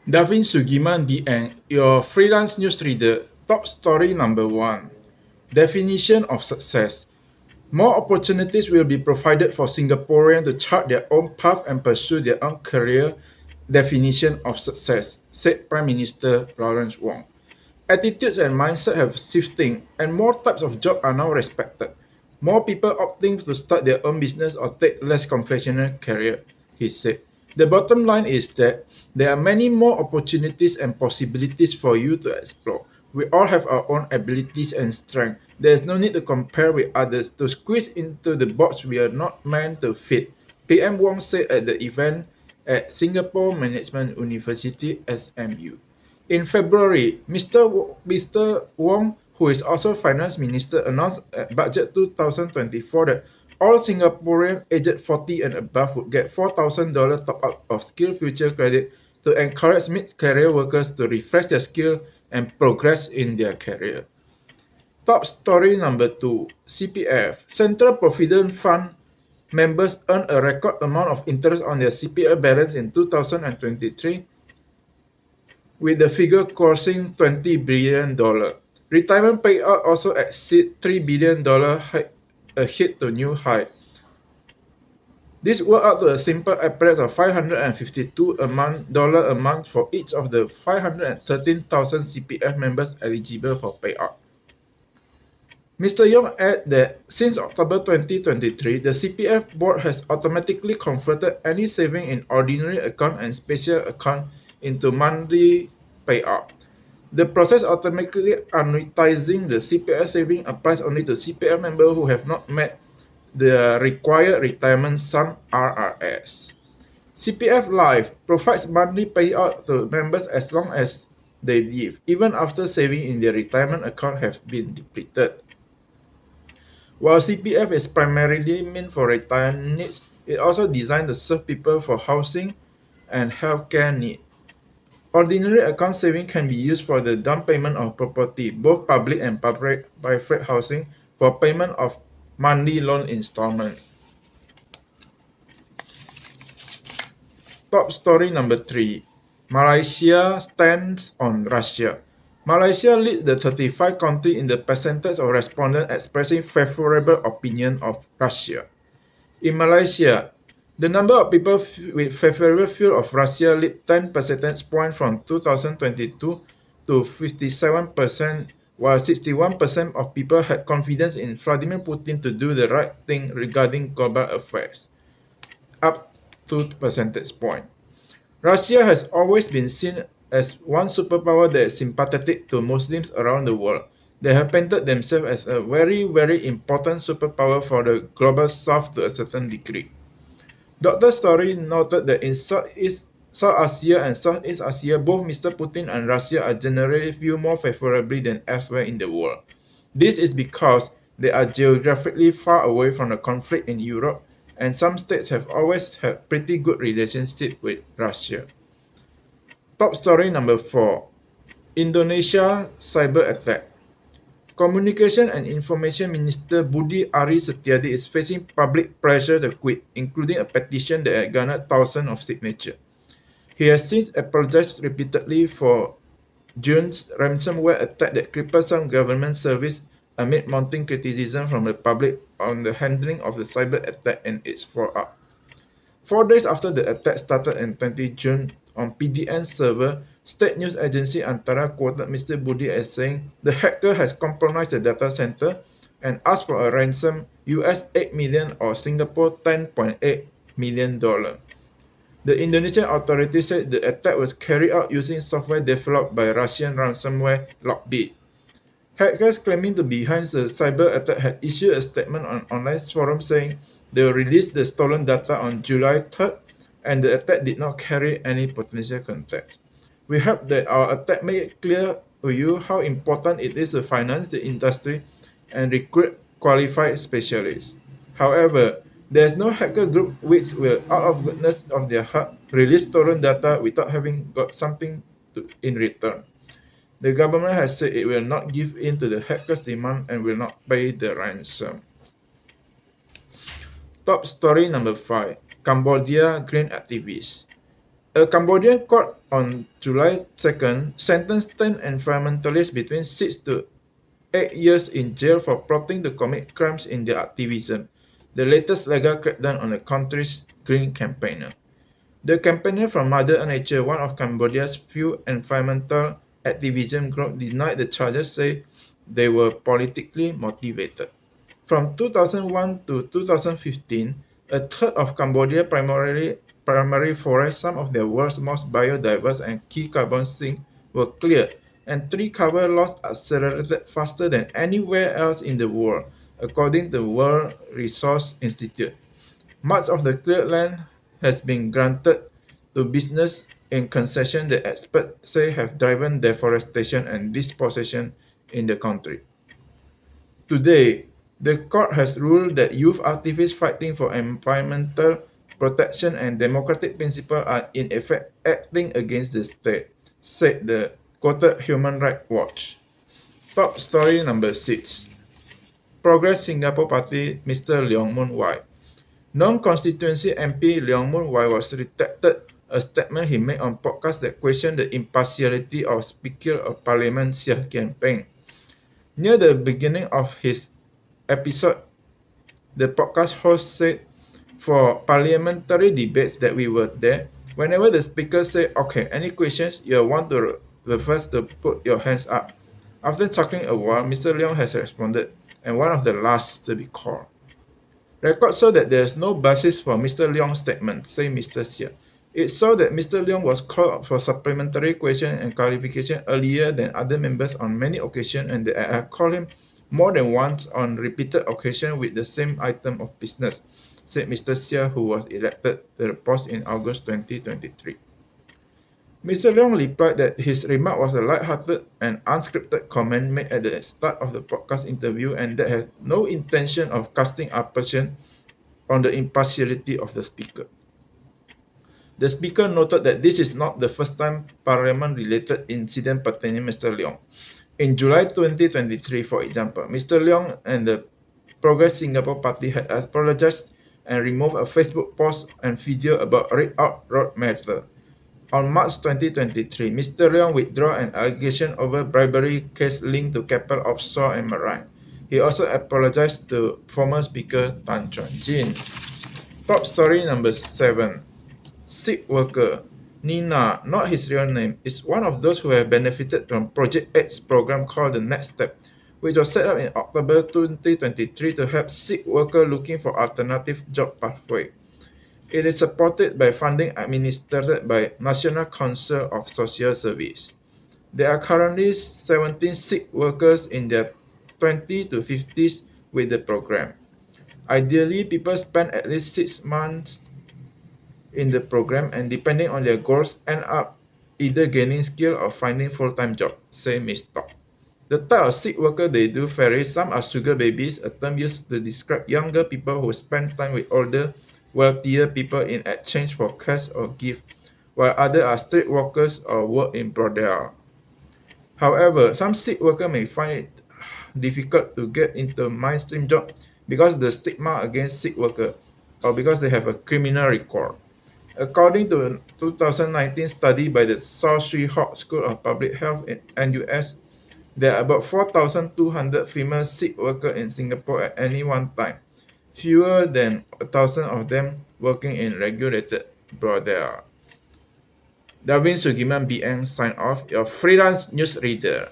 Davin Sugiman DN, your freelance newsreader. Top story number 1. Definition of success. More opportunities will be provided for Singaporeans to chart their own path and pursue their own career. Definition of success, said Prime Minister Lawrence Wong. Attitudes and mindset have shifting, and more types of jobs are now respected. More people opting to start their own business or take less conventional career, he said. The bottom line is that there are many more opportunities and possibilities for you to explore. We all have our own abilities and strengths. There is no need to compare with others to squeeze into the box we are not meant to fit, PM Wong said at the event at Singapore Management University SMU. In February, Mr. Wong, who is also Finance Minister, announced at Budget 2024 that all Singaporeans aged 40 and above would get $4,000 top-up of SkillsFuture credit to encourage mid-career workers to refresh their skill and progress in their career. Top story number 2, CPF. Central Provident Fund members earn a record amount of interest on their CPF balance in 2023, with the figure crossing $20 billion. Retirement payout also exceed $3 billion, a hit to new high. This worked out to a simple appraise of $552 a month for each of the 513,000 CPF members eligible for payout. Mr. Yong added that since October 2023, the CPF board has automatically converted any saving in ordinary account and special account into monthly payout. The process automatically annuitizing the CPF saving applies only to CPF members who have not met the required retirement sum RRS. CPF Life provides monthly payout to members as long as they live, even after saving in their retirement account have been depleted. While CPF is primarily meant for retirement needs, it also designed to serve people for housing and healthcare needs. Ordinary account saving can be used for the down payment of property, both public and private housing, for payment of monthly loan installment. Top story number 3. Malaysia stands on Russia. Malaysia leads the 35 countries in the percentage of respondents expressing favorable opinion of Russia. In Malaysia, the number of people with favorable view of Russia leaped 10 percentage points from 2022 to 57%, while 61% of people had confidence in Vladimir Putin to do the right thing regarding global affairs, up 2 percentage points. Russia has always been seen as one superpower that is sympathetic to Muslims around the world. They have painted themselves as a very, very important superpower for the global south to a certain degree. Dr. Story noted that in South Asia and Southeast Asia, both Mr. Putin and Russia are generally viewed more favorably than elsewhere in the world. This is because they are geographically far away from the conflict in Europe, and some states have always had pretty good relationship with Russia. Top story number 4. Indonesia cyber attack. Communication and Information Minister Budi Ari Setiadi is facing public pressure to quit, including a petition that had garnered thousands of signatures. He has since apologized repeatedly for June's ransomware attack that crippled some government service amid mounting criticism from the public on the handling of the cyber attack and its follow-up. 4 days after the attack started on 20 June on PDN server, state news agency Antara quoted Mr. Budi as saying the hacker has compromised the data center and asked for a ransom $8 million or Singapore $10.8 million. The Indonesian authorities said the attack was carried out using software developed by Russian ransomware Lockbit. Hackers claiming to be behind the cyber attack had issued a statement on online forum saying they released the stolen data on July 3rd and the attack did not carry any potential context. We hope that our attack made it clear to you how important it is to finance the industry and recruit qualified specialists. However, there is no hacker group which will, out of goodness of their heart, release stolen data without having got something in return. The government has said it will not give in to the hackers' demand and will not pay the ransom. Top story number 5. Cambodia Green activists. A Cambodian court on July 2nd, sentenced 10 environmentalists between 6 to 8 years in jail for plotting to commit crimes in their activism, the latest legal crackdown on the country's green campaigner. The campaigner from Mother Nature, one of Cambodia's few environmental activism groups, denied the charges, saying they were politically motivated. From 2001 to 2015, a third of Cambodia's primary forests, some of the world's most biodiverse and key carbon sinks, were cleared, and tree cover loss accelerated faster than anywhere else in the world, according to the World Resources Institute. Much of the cleared land has been granted to business in concession that experts say have driven deforestation and dispossession in the country. Today, the court has ruled that youth activists fighting for environmental protection and democratic principles are in effect acting against the state, said the quoted Human Rights Watch. Top story number 6. Progress Singapore Party Mr. Leong Mun Wai. Non-constituency MP Leong Mun Wai was retracted a statement he made on podcast that questioned the impartiality of Speaker of Parliament Seah Kian Peng. Near the beginning of his episode, the podcast host said, for parliamentary debates that we were there, whenever the speaker said, okay, any questions, you want to the first to put your hands up. After talking a while, Mr. Leong has responded, and one of the last to be called. Records show that there is no basis for Mr. Leong's statement, say Mr. Seah. It showed that Mr. Leong was called for supplementary question and clarification earlier than other members on many occasions, and that I have called him more than once on repeated occasions with the same item of business, said Mr. Seah, who was elected to the post in August 2023. Mr. Leong replied that his remark was a light-hearted and unscripted comment made at the start of the podcast interview and that had no intention of casting aspersion on the impartiality of the speaker. The speaker noted that this is not the first time parliament-related incident pertaining to Mr. Leong. In July 2023, for example, Mr. Leong and the Progress Singapore Party had apologized and removed a Facebook post and video about Red Out Road matter. On March 2023, Mr. Leong withdrew an allegation over bribery case linked to Keppel Offshore and Marine. He also apologized to former Speaker Tan Chuan Jin. Top story number 7. Sikh worker Nina, not his real name, is one of those who have benefited from Project X program called the Next Step, which was set up in October 2023 to help Sikh workers looking for alternative job pathway. It is supported by funding administered by National Council of Social Service. There are currently 17 Sikh workers in their 20s to 50s with the program. Ideally, people spend at least 6 months in the program and depending on their goals end up either gaining skill or finding full-time job, say Ms. Tok. The type of Sikh worker they do varies. Some are sugar babies, a term used to describe younger people who spend time with older, wealthier people in exchange for cash or gift, while others are street walkers or work in brothel. However, some Sikh workers may find it difficult to get into mainstream job because of the stigma against Sikh workers or because they have a criminal record. According to a 2019 study by the South Sri Hawk School of Public Health in NUS, there are about 4,200 female Sikh workers in Singapore at any one time, fewer than 1,000 of them working in regulated brothel. Darwin Sugiman BN sign off, your freelance newsreader.